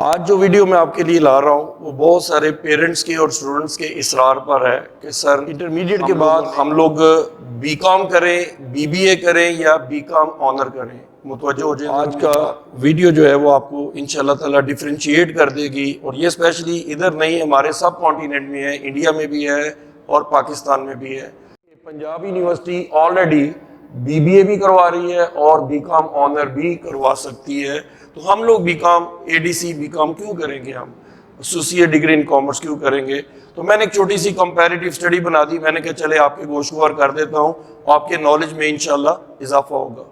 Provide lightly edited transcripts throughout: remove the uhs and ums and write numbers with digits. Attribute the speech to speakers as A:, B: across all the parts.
A: آج جو ویڈیو میں آپ کے لیے لا رہا ہوں وہ بہت سارے پیرنٹس کے اور اسٹوڈنٹس کے اصرار پر ہے کہ سر انٹرمیڈیٹ کے بعد ہم لوگ بی کام کریں، بی بی اے کریں یا بی کام آنر کریں۔ متوجہ ہو جائیں، آج کا ویڈیو جو ہے وہ آپ کو انشاءاللہ تعالیٰ ڈیفرینشیٹ کر دے گی، اور یہ اسپیشلی ادھر نہیں، ہمارے سب کانٹیننٹ میں ہے، انڈیا میں بھی ہے اور پاکستان میں بھی ہے۔ Punjab University already B B A بھی کروا رہی ہے اور بی کام آنر بھی کروا سکتی ہے، تو ہم لوگ B com A D C B com کیوں کریں گے؟ ہم ایسوسیٹ ڈگری ان کامرس کیوں کریں گے؟ تو میں نے ایک چھوٹی سی کمپیریٹیو اسٹڈی بنا دی، میں نے کہا چلے آپ کے گوشوار کر دیتا ہوں، آپ کے نالج میں انشاءاللہ اضافہ ہوگا۔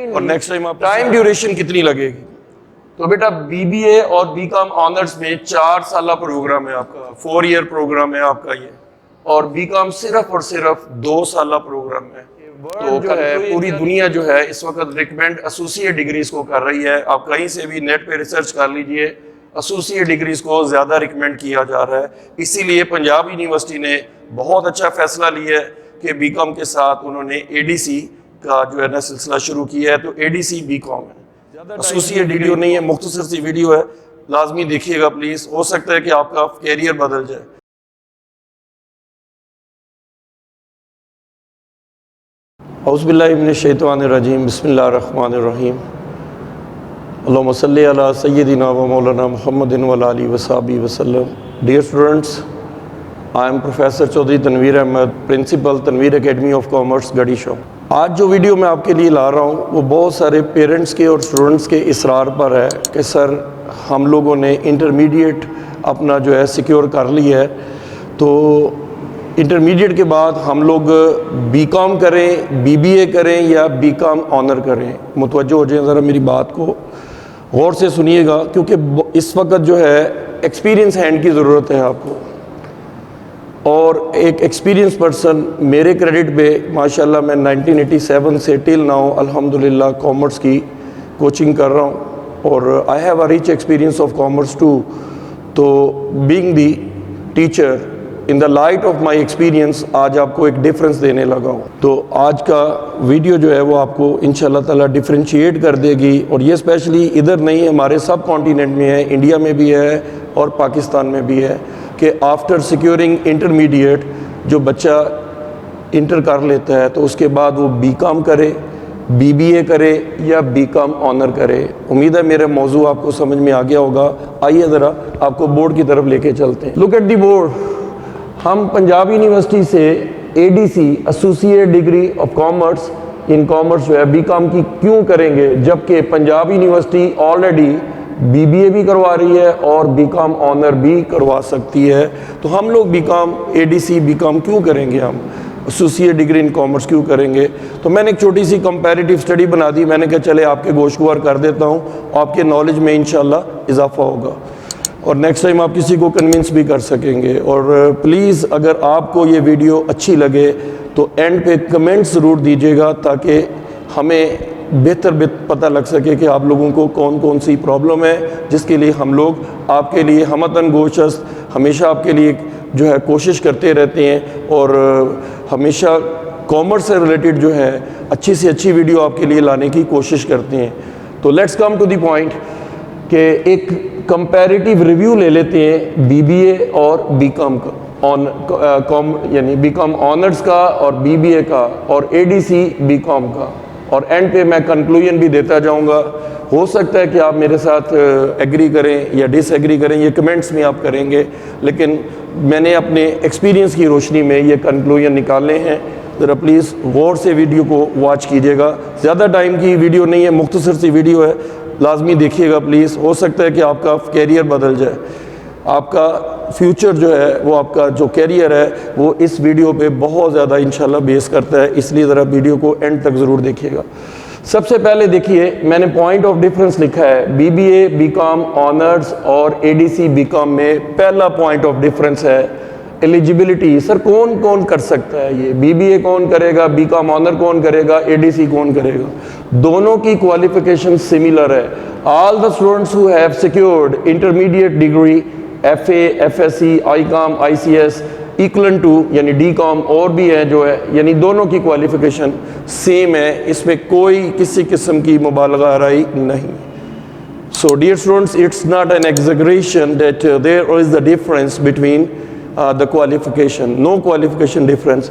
A: اور نیکسٹ ٹائم آپ ٹائم ڈیوریشن کتنی لگے گی؟ تو بیٹا بی بی اے اور بی کام آنرز میں 4 سالہ پروگرام ہے آپ کا، 4 ایئر پروگرام ہے آپ کا یہ، اور بی کام صرف اور صرف 2 سالہ پروگرام ہے۔ تو جو ہے پوری دنیا جو ہے اس وقت ریکمینڈ ایسوسیٹ ڈگریز کو کر رہی ہے، آپ کہیں سے بھی نیٹ پہ ریسرچ کر لیجئے، ایسوسیٹ ڈگریز کو زیادہ ریکمینڈ کیا جا رہا ہے۔ اسی لیے پنجاب یونیورسٹی نے بہت اچھا فیصلہ لیا ہے کہ بی کام کے ساتھ انہوں نے اے ڈی سی کا جو ہے نا سلسلہ شروع کیا ہے، تو اے ڈی سی بی کام ہے، ایسوسیٹ ویڈیو نہیں ہے، مختصر سی ویڈیو ہے، لازمی دیکھیے گا پلیز، ہو سکتا ہے کہ آپ کا کیریئر بدل جائے۔ اعوذ باللہ من الشیطان الرجیم، بسم اللہ الرحمن الرحیم، اللہم صلی علی سیدنا و مولانا محمد و علی آلہ وصحبہ وسلم۔ Dear students, I am professor Chaudhry Tanveer Ahmed, principal Tanveer academy of commerce Garhi شاپ۔ آج جو ویڈیو میں آپ کے لیے لا رہا ہوں وہ بہت سارے پیرنٹس کے اور اسٹوڈنٹس کے اصرار پر ہے کہ سر ہم لوگوں نے انٹرمیڈیٹ اپنا جو ہے سیکیور کر لی ہے، تو انٹرمیڈیٹ کے بعد ہم لوگ بی کام کریں، بی بی اے کریں یا بی کام آنر کریں۔ متوجہ ہو جائیں، ذرا میری بات کو غور سے سنیے گا، کیونکہ اس وقت جو ہے ایکسپیرینس ہینڈ کی ضرورت ہے آپ کو، اور ایک ایکسپیرینس پرسن میرے کریڈٹ پہ ماشاءاللہ میں 1987 سے ٹل ناؤ الحمدللہ کامرس کی کوچنگ کر رہا ہوں، اور I have a rich experience of commerce too. تو being the teacher in the light of my experience آج آپ کو ایک ڈفرینس دینے لگا ہوں۔ تو آج کا ویڈیو جو ہے وہ آپ کو انشاءاللہ تعالیٰ ڈیفرینشیٹ کر دے گی، اور یہ اسپیشلی ادھر نہیں، ہمارے سب کانٹیننٹ میں ہے، انڈیا میں بھی ہے اور پاکستان میں بھی ہے، کہ آفٹر سیکیورنگ انٹرمیڈیٹ جو بچہ انٹر کر لیتا ہے تو اس کے بعد وہ بی کام کرے، بی بی اے کرے یا بی کام آنر کرے۔ امید ہے میرا موضوع آپ کو سمجھ میں آ گیا ہوگا۔ آئیے ذرا آپ کو بورڈ کی طرف لے کے چلتے ہیں۔ Look at the board. ہم پنجاب یونیورسٹی سے A D C associate degree of commerce in commerce جو ہے بی کام کی کیوں کریں گے، جبکہ Punjab University already B B A بھی کروا رہی ہے اور بی کام آنر بھی کروا سکتی ہے، تو ہم لوگ B com A D C B com کیوں کریں گے؟ ہم ایسوسیٹ ڈگری ان کامرس کیوں کریں گے؟ تو میں نے ایک چھوٹی سی کمپیریٹیو اسٹڈی بنا دی، میں نے کہا چلے آپ کے گوشوار کر دیتا ہوں، آپ کے نالج میں انشاءاللہ اضافہ ہوگا، اور نیکسٹ ٹائم آپ کسی کو کنونس بھی کر سکیں گے۔ اور پلیز اگر آپ کو یہ ویڈیو اچھی لگے تو اینڈ پہ کمنٹ ضرور دیجیے گا، تاکہ ہمیں بہتر پتہ لگ سکے کہ آپ لوگوں کو کون کون سی پرابلم ہے، جس کے لیے ہم لوگ آپ کے لیے ہمتاً گوشت ہمیشہ آپ کے لیے جو ہے کوشش کرتے رہتے ہیں، اور ہمیشہ کامرس سے ریلیٹڈ جو ہے اچھی سے اچھی ویڈیو آپ کے لیے لانے کی کوشش کرتے ہیں۔ تو let's come to the point کہ ایک کمپیریٹیو ریویو لے لیتے ہیں بی بی اے اور بی کام کا، یعنی بی کام آنرز کا اور بی بی اے کا، اور اے ڈی سی بی کام کا، اور اینڈ پہ میں کنکلوژن بھی دیتا جاؤں گا۔ ہو سکتا ہے کہ آپ میرے ساتھ ایگری کریں یا ڈس ایگری کریں، یہ کمنٹس میں آپ کریں گے، لیکن میں نے اپنے ایکسپیرینس کی روشنی میں یہ کنکلوژن نکالے ہیں۔ ذرا پلیز غور سے ویڈیو کو واچ کیجیے گا، زیادہ ٹائم کی ویڈیو نہیں ہے، مختصر سی ویڈیو ہے، لازمی دیکھیے گا پلیز، ہو سکتا ہے کہ آپ کا کیریئر بدل جائے، آپ کا فیوچر جو ہے وہ، آپ کا جو کیریئر ہے وہ اس ویڈیو پہ بہت زیادہ انشاءاللہ بیس کرتا ہے، اس لیے ذرا ویڈیو کو اینڈ تک ضرور دیکھیے گا۔ سب سے پہلے دیکھیے، میں نے پوائنٹ آف ڈیفرنس لکھا ہے B B A B com honours اور A D C B com میں۔ پہلا پوائنٹ آف ڈیفرنس ہے ایلیجیبلٹی۔ سر کون کون کر سکتا ہے یہ؟ بی بی اے کون کرے گا، بی کام آنر کون کرے گا، اے ڈی سی کون کرے گا؟ دونوں کی کوالیفیکیشن سملر ہے۔ All the students who have secured intermediate degree F A, F S C, I com, I C S equivalent to, یعنی ڈی کام اور بھی ہے جو ہے، یعنی دونوں کی کوالیفیکیشن سیم ہے، اس میں کوئی کسی قسم کی مبالغہ آرائی نہیں۔ So dear students, it's not an exaggeration that there is the difference between the qualification, no qualification difference.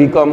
A: BCom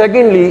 A: Secondly,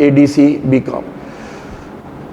A: ADC BCom.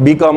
A: BCom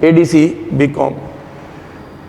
A: ADC BCom.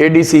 A: ADC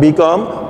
A: BCom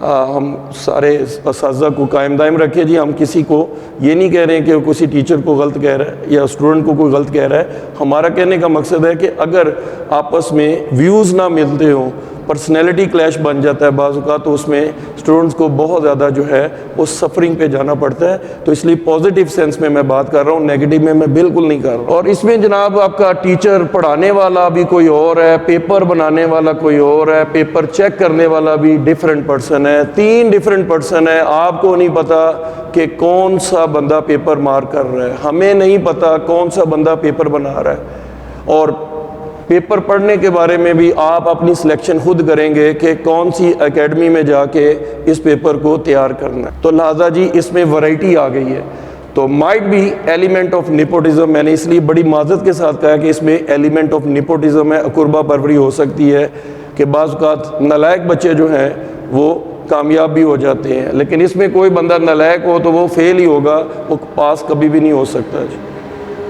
A: ہم سارے اساتذہ کو قائم دائم رکھے جی. ہم کسی کو یہ نہیں کہہ رہے ہیں کہ کسی ٹیچر کو غلط کہہ رہا ہے یا اسٹوڈنٹ کو کوئی غلط کہہ رہا ہے. ہمارا کہنے کا مقصد ہے کہ اگر آپس میں ویوز نہ ملتے ہوں, پرسنالٹی کلیش بن جاتا ہے بعض اوقات, تو اس میں اسٹوڈنٹس کو بہت زیادہ جو ہے وہ سفرنگ پہ جانا پڑتا ہے. تو اس لیے پازیٹیو سینس میں بات کر رہا ہوں, نیگیٹو میں بالکل نہیں کر رہا ہوں. اور اس میں جناب آپ کا ٹیچر پڑھانے والا بھی کوئی اور ہے, پیپر بنانے والا کوئی اور ہے, پیپر چیک کرنے والا بھی ڈفرینٹ پرسن ہے, 3 ڈفرینٹ پرسن ہے. آپ کو نہیں پتا کہ کون سا بندہ پیپر مارک کر رہا ہے, ہمیں نہیں پتا کون سا بندہ پیپر بنا رہا ہے. اور پیپر پڑھنے کے بارے میں بھی آپ اپنی سلیکشن خود کریں گے کہ کون سی اکیڈمی میں جا کے اس پیپر کو تیار کرنا ہے. تو لہٰذا جی اس میں ورائٹی آ گئی ہے. تو might be element of nepotism, میں نے اس لیے بڑی معذرت کے ساتھ کہا کہ اس میں ایلیمنٹ آف نیپوٹزم ہے, اقربا پروری ہو سکتی ہے کہ بعض اوقات نالائق بچے جو ہیں وہ کامیاب بھی ہو جاتے ہیں, لیکن اس میں کوئی بندہ نالائق ہو تو وہ فیل ہی ہوگا, وہ پاس کبھی بھی نہیں ہو سکتا جی.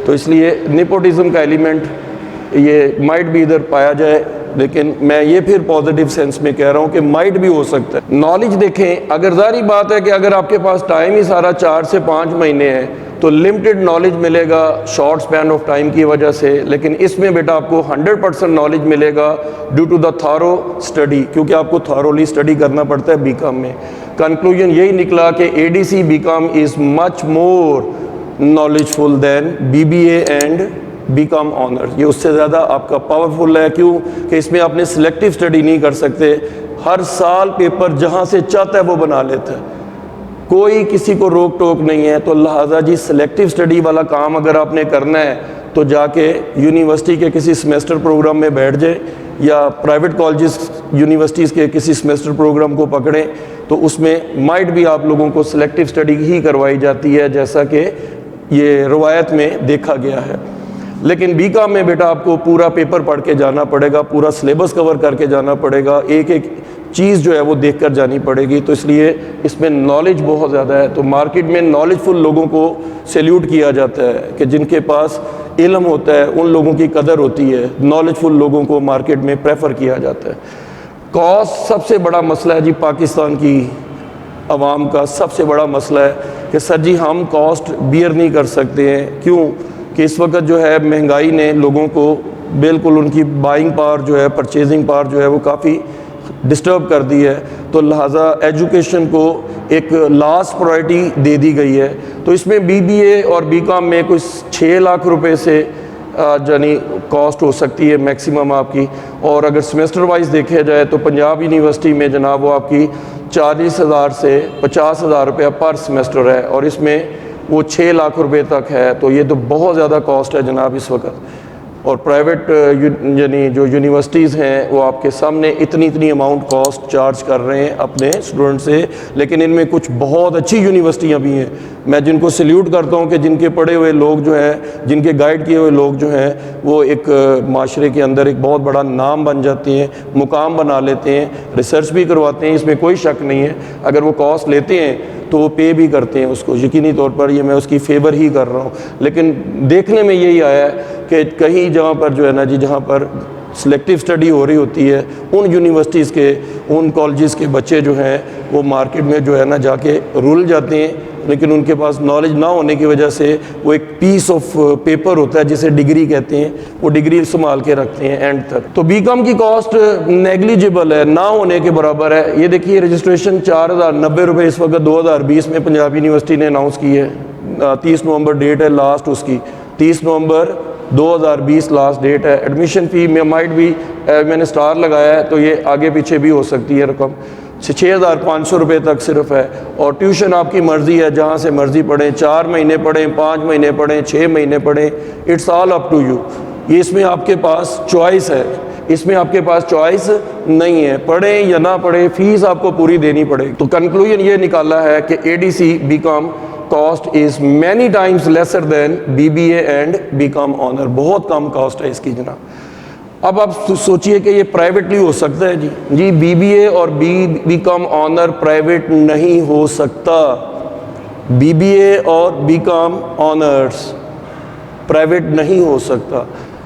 A: تو اس لیے نیپوٹزم کا ایلیمنٹ یہ مائٹ بھی ادھر پایا جائے, لیکن میں یہ پھر پازیٹیو سینس میں کہہ رہا ہوں کہ مائٹ بھی ہو سکتا ہے. نالج دیکھیں, اگر ظاہری بات ہے کہ اگر آپ کے پاس ٹائم ہی سارا 4 سے 5 مہینے ہے تو لمیٹڈ نالج ملے گا شارٹ سپین آف ٹائم کی وجہ سے, لیکن اس میں بیٹا آپ کو 100% نالج ملے گا due to the thorough study, کیونکہ آپ کو تھارولی اسٹڈی کرنا پڑتا ہے بی کام میں. کنکلوژن یہی نکلا کہ A D C B com is much more knowledgeful than B B A and B com honours. یہ اس سے زیادہ آپ کا پاورفل ہے. کیوں کہ اس میں آپ نے سلیکٹیو اسٹڈی نہیں کر سکتے, ہر سال پیپر جہاں سے چاہتا ہے وہ بنا لیتا ہے, کوئی کسی کو روک ٹوک نہیں ہے. تو لہٰذا جی سلیکٹیو اسٹڈی والا کام اگر آپ نے کرنا ہے تو جا کے یونیورسٹی کے کسی سمیسٹر پروگرام میں بیٹھ جائیں یا پرائیویٹ کالجز یونیورسٹیز کے کسی سمیسٹر پروگرام کو پکڑیں, تو اس میں مائٹ بھی آپ لوگوں کو سلیکٹیو اسٹڈی ہی کروائی جاتی ہے جیسا کہ یہ روایت میں دیکھا گیا ہے. لیکن بی کام میں بیٹا آپ کو پورا پیپر پڑھ کے جانا پڑے گا, پورا سلیبس کور کر کے جانا پڑے گا, ایک ایک چیز جو ہے وہ دیکھ کر جانی پڑے گی. تو اس لیے اس میں نالج بہت زیادہ ہے. تو مارکیٹ میں نالج فل لوگوں کو سیلیوٹ کیا جاتا ہے کہ جن کے پاس علم ہوتا ہے ان لوگوں کی قدر ہوتی ہے, نالج فل لوگوں کو مارکیٹ میں پریفر کیا جاتا ہے. کاسٹ سب سے بڑا مسئلہ ہے جی, پاکستان کی عوام کا سب سے بڑا مسئلہ ہے کہ سر جی ہم کاسٹ بیئر نہیں کر سکتے ہیں. کیوں کہ اس وقت جو ہے مہنگائی نے لوگوں کو بالکل ان کی بائنگ پاور جو ہے, پرچیزنگ پاور جو ہے وہ کافی ڈسٹرب کر دی ہے. تو لہٰذا ایجوکیشن کو ایک لاسٹ پرائرٹی دے دی گئی ہے. تو اس میں بی بی اے اور بی کام میں کوئی 6 لاکھ روپے سے یعنی کاسٹ ہو سکتی ہے میکسیمم آپ کی. اور اگر سمیسٹر وائز دیکھا جائے تو پنجاب یونیورسٹی میں جناب وہ آپ کی 40,000 سے 50,000 روپیہ پر سمیسٹر ہے, اور اس میں وہ 6 لاکھ روپے تک ہے. تو یہ تو بہت زیادہ کاسٹ ہے جناب اس وقت. اور پرائیویٹ یعنی جو یونیورسٹیز ہیں وہ آپ کے سامنے اتنی اماؤنٹ کاسٹ چارج کر رہے ہیں اپنے اسٹوڈنٹ سے. لیکن ان میں کچھ بہت اچھی یونیورسٹیاں بھی ہیں, میں جن کو سلیوٹ کرتا ہوں کہ جن کے پڑھے ہوئے لوگ جو ہیں, جن کے گائیڈ کیے ہوئے لوگ جو ہیں وہ ایک معاشرے کے اندر ایک بہت بڑا نام بن جاتے ہیں, مقام بنا لیتے ہیں, ریسرچ بھی کرواتے ہیں, اس میں کوئی شک نہیں ہے. اگر وہ کاسٹ لیتے ہیں تو وہ پے بھی کرتے ہیں اس کو, یقینی طور پر یہ میں اس کی فیور ہی کر رہا ہوں. لیکن دیکھنے میں یہی آیا ہے کہ کہیں جہاں پر جو ہے نا جی, جہاں پر سلیکٹیو اسٹڈی ہو رہی ہوتی ہے, ان یونیورسٹیز کے ان کالجز کے بچے جو ہیں وہ مارکیٹ میں جو ہے نا جا کے رول جاتے ہیں, لیکن ان کے پاس نالج نہ ہونے کی وجہ سے وہ ایک پیس آف پیپر ہوتا ہے جسے ڈگری کہتے ہیں, وہ ڈگری سنبھال کے رکھتے ہیں اینڈ تک. تو بی کام کی کاسٹ نیگلیجبل ہے, نہ ہونے کے برابر ہے. یہ دیکھیے رجسٹریشن 4,090 روپے اس وقت 2020 میں پنجاب یونیورسٹی نے اناؤنس کی ہے. 30 نومبر ڈیٹ ہے لاسٹ اس کی, 30 نومبر 2020 لاسٹ ڈیٹ ہے. ایڈمیشن فی میں مائٹ بھی میں نے سٹار لگایا ہے تو یہ آگے پیچھے بھی ہو سکتی ہے رقم, 6,500 روپے تک صرف ہے. اور ٹیوشن آپ کی مرضی ہے, جہاں سے مرضی پڑھیں, 4 مہینے پڑھیں, 5 مہینے پڑھیں, 6 مہینے پڑھیں, it's all up to you. یہ اس میں آپ کے پاس چوائس ہے, اس میں آپ کے پاس چوائس نہیں ہے, پڑھیں یا نہ پڑھیں فیس آپ کو پوری دینی پڑے گی. تو کنکلوژن یہ نکالا ہے کہ A D C B com cost is many times lesser than B B A and B com honour, بہت کم کاسٹ ہے اس کی جناب. اب آپ سوچئے کہ یہ پرائیویٹلی ہو سکتا ہے جی بی بی اے اور بی کام آنر پرائیویٹ نہیں ہو سکتا. بی بی اے اور بی کام آنرز پرائیویٹ نہیں ہو سکتا.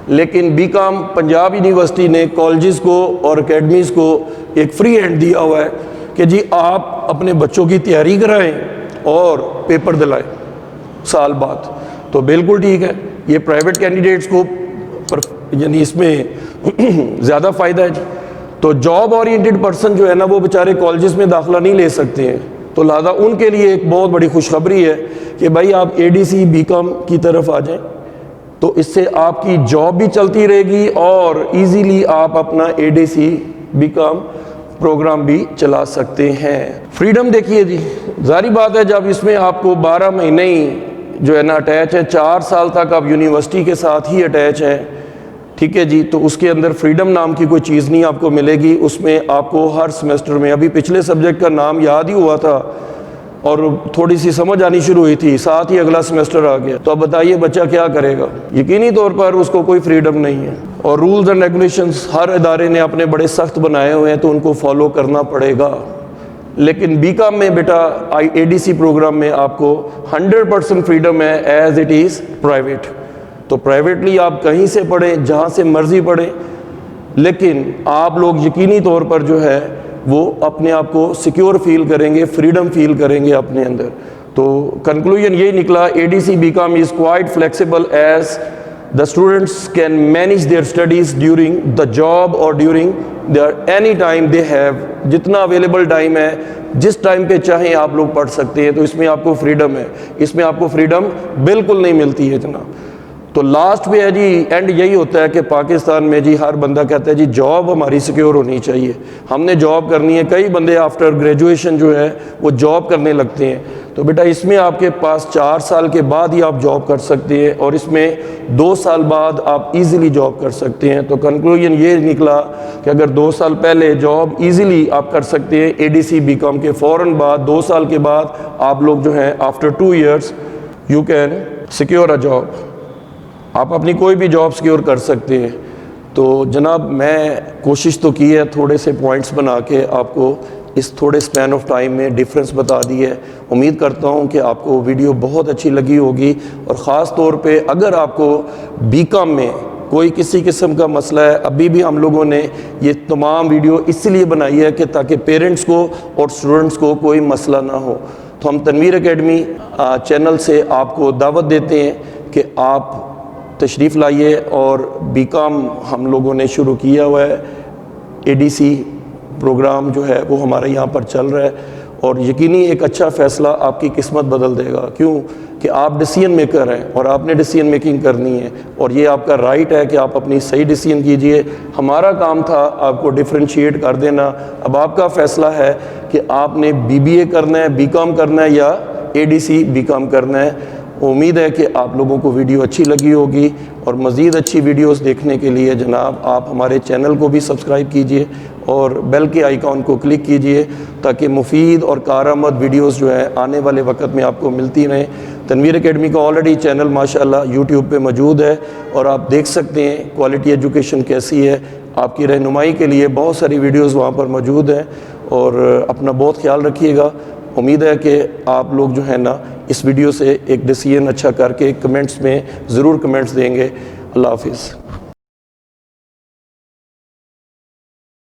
A: لیکن بی کام پنجاب یونیورسٹی نے کالجز کو اور اکیڈمیز کو ایک فری ہینڈ دیا ہوا ہے کہ جی آپ اپنے بچوں کی تیاری کرائیں اور پیپر دلائیں سال بعد، تو بالکل ٹھیک ہے، یہ پرائیویٹ کینڈیڈیٹس کو یعنی اس میں زیادہ فائدہ ہے جی۔ تو جاب اورینٹڈ پرسن جو ہے نا وہ بیچارے کالجز میں داخلہ نہیں لے سکتے ہیں، تو لہٰذا ان کے لیے ایک بہت بڑی خوشخبری ہے کہ بھائی آپ اے ڈی سی بی کام کی طرف آ جائیں، تو اس سے آپ کی جاب بھی چلتی رہے گی اور ایزیلی آپ اپنا اے ڈی سی بی کام پروگرام بھی چلا سکتے ہیں۔ فریڈم دیکھیے جی، ظاہری بات ہے جب اس میں آپ کو 12 مہینے ہی جو ہے نا اٹیچ ہے، 4 سال تک آپ یونیورسٹی کے ساتھ ہی اٹیچ ہیں، ٹھیک ہے جی، تو اس کے اندر فریڈم نام کی کوئی چیز نہیں آپ کو ملے گی۔ اس میں آپ کو ہر سمیسٹر میں، ابھی پچھلے سبجیکٹ کا نام یاد ہی ہوا تھا اور تھوڑی سی سمجھ آنی شروع ہوئی تھی، ساتھ ہی اگلا سمیسٹر آ گیا، تو اب بتائیے بچہ کیا کرے گا؟ یقینی طور پر اس کو کوئی فریڈم نہیں ہے، اور رولز اینڈ ریگولیشنز ہر ادارے نے اپنے بڑے سخت بنائے ہوئے ہیں تو ان کو فالو کرنا پڑے گا۔ لیکن بی کام میں بیٹا اے ڈی سی پروگرام میں آپ کو 100% فریڈم ہے ایز اٹ از پرائیویٹ، تو پرائیویٹلی آپ کہیں سے پڑھیں، جہاں سے مرضی پڑھیں، لیکن آپ لوگ یقینی طور پر جو ہے وہ اپنے آپ کو سیکیور فیل کریں گے، فریڈم فیل کریں گے اپنے اندر۔ تو کنکلوژن یہی نکلا، A D C B com is quite flexible as the students can manage their studies during the job or during their any time they have، جتنا اویلیبل ٹائم ہے جس ٹائم پہ چاہیں آپ لوگ پڑھ سکتے ہیں، تو اس میں آپ کو فریڈم ہے، اس میں آپ کو فریڈم بالکل نہیں ملتی ہے جناب۔ تو لاسٹ پہ ہے جی، اینڈ یہی ہوتا ہے کہ پاکستان میں جی ہر بندہ کہتا ہے جی جاب ہماری سیکیور ہونی چاہیے، ہم نے جاب کرنی ہے، کئی بندے آفٹر گریجویشن جو ہے وہ جاب کرنے لگتے ہیں، تو بیٹا اس میں آپ کے پاس 4 سال کے بعد ہی آپ جاب کر سکتے ہیں، اور اس میں 2 سال بعد آپ ایزیلی جاب کر سکتے ہیں۔ تو کنکلوژن یہ نکلا کہ اگر 2 سال پہلے جاب ایزیلی آپ کر سکتے ہیں اے ڈی سی بی کام کے فوراً بعد، 2 سال کے بعد آپ لوگ جو ہیں after 2 years you can secure a job, آپ اپنی کوئی بھی جاب سیکیور کر سکتے ہیں۔ تو جناب میں کوشش تو کی ہے تھوڑے سے پوائنٹس بنا کے آپ کو اس تھوڑے سپین آف ٹائم میں ڈیفرنس بتا دی ہے۔ امید کرتا ہوں کہ آپ کو ویڈیو بہت اچھی لگی ہوگی، اور خاص طور پہ اگر آپ کو بی کام میں کوئی کسی قسم کا مسئلہ ہے، ابھی بھی ہم لوگوں نے یہ تمام ویڈیو اس لیے بنائی ہے کہ تاکہ پیرنٹس کو اور اسٹوڈنٹس کو کوئی مسئلہ نہ ہو۔ تو ہم تنویر اکیڈمی چینل سے آپ کو دعوت دیتے ہیں کہ آپ تشریف لائیے، اور بی کام ہم لوگوں نے شروع کیا ہوا ہے، اے ڈی سی پروگرام جو ہے وہ ہمارے یہاں پر چل رہا ہے، اور یقینی ایک اچھا فیصلہ آپ کی قسمت بدل دے گا۔ کیوں کہ آپ ڈیسیژن میکر ہیں اور آپ نے ڈیسیژن میکنگ کرنی ہے، اور یہ آپ کا رائٹ ہے کہ آپ اپنی صحیح ڈیسیژن کیجئے۔ ہمارا کام تھا آپ کو ڈیفرینشیٹ کر دینا، اب آپ کا فیصلہ ہے کہ آپ نے بی بی اے کرنا ہے، بی کام کرنا ہے، یا اے ڈی سی بی کام کرنا ہے۔ امید ہے کہ آپ لوگوں کو ویڈیو اچھی لگی ہوگی، اور مزید اچھی ویڈیوز دیکھنے کے لیے جناب آپ ہمارے چینل کو بھی سبسکرائب کیجئے اور بیل کے آئیکن کو کلک کیجئے، تاکہ مفید اور کارآمد ویڈیوز جو ہے آنے والے وقت میں آپ کو ملتی رہیں۔ تنویر اکیڈمی کا آلریڈی چینل ماشاءاللہ یوٹیوب پہ موجود ہے، اور آپ دیکھ سکتے ہیں کوالٹی ایجوکیشن کیسی ہے، آپ کی رہنمائی کے لیے بہت ساری ویڈیوز وہاں پر موجود ہیں، اور اپنا بہت خیال رکھیے گا۔ امید ہے کہ آپ لوگ جو ہے نا اس ویڈیو سے ایک ڈیسیژن اچھا کر کے کمنٹس میں ضرور کمنٹس دیں گے۔ اللہ حافظ۔